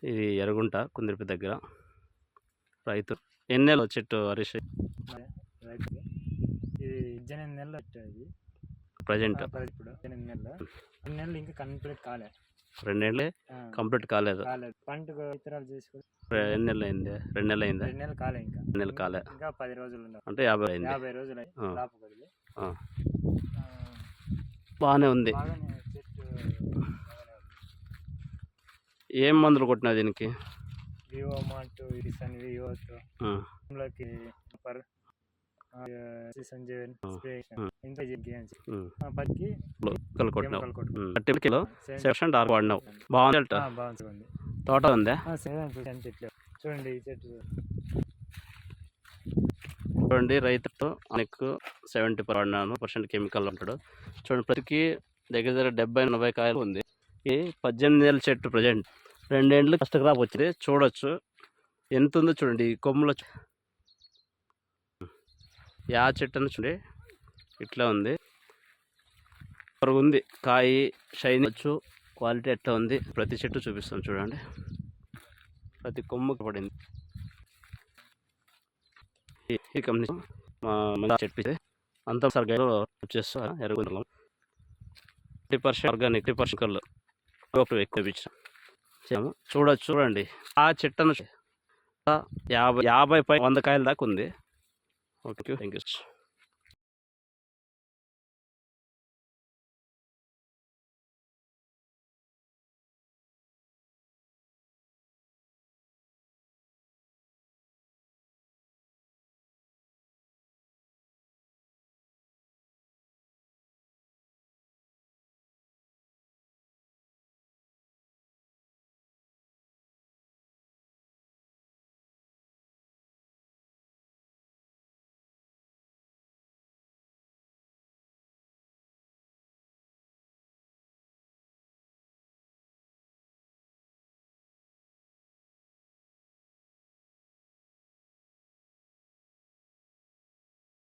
ఇది ఎర్రగుంట కుందిరిపి దగ్గర రైతు. ఎన్ని నెలలు చెట్టు హరీష్? రైతుకి ఇది 18 నెలలు ఇది ప్రజెంట్ ఇప్పుడు 18 నెలలు. 2 నెలలు ఇంకా కంప్లీట్ కాలే. 2 నెలలే కంప్లీట్ కాలేదు. పంటకు విత్తనాలు తీసుకుని ఎన్ని నెలలు అయింది? 2 నెలలు అయిందా? 2 నెలలు కాలే. ఇంకా 2 నెలలు కాలే. ఇంకా 10 రోజులు అంటే 50 అయింది. 50 రోజులు కాపు కొద్దిగా బాగానే ఉంది. చెట్టు ఏం మందులు కొట్టినా దీనికి? వివో మార్ట్ వివోకి సంజీవన్ స్ప్రే ఇంకా పత్తికి కిలో సెక్షన్ డార్క్ వాడినావు. బాగుంది. బాగుంది. తోట ఉందా? చెట్లు చూడండి. ఈ చెట్టు చూడండి. రైతుతో నీకు 70% కెమికల్ ఉంటాడు. చూడండి, ప్రతికి దగ్గర దగ్గర 70-80 కాయలు ఉంది. ఈ 18 ఏళ్ళ చెట్టు ప్రజెంట్ 2 ఏళ్ళు ఫస్ట్ క్రాప్ వచ్చింది. చూడొచ్చు ఎంత ఉందో చూడండి. ఈ కొమ్ములో యా చెట్టు అని చూడండి ఇట్లా ఉంది. ఉంది కాయ షైన్ వచ్చు. క్వాలిటీ ఎట్లా ఉంది ప్రతి చెట్టు చూపిస్తాం చూడండి. ప్రతి కొమ్ముకి పడింది. ఈ కంపెనీ మా చెట్టు అంతా సరిగ్గా వచ్చేస్తా ఎరుగుంటాం. 30% ఆర్గానిక్ 30% కళ్ళు ఎక్కువ ఇచ్చాము. చూడండి ఆ చెట్టును 50 100 కాయల దాకా ఉంది. Okay, thank you.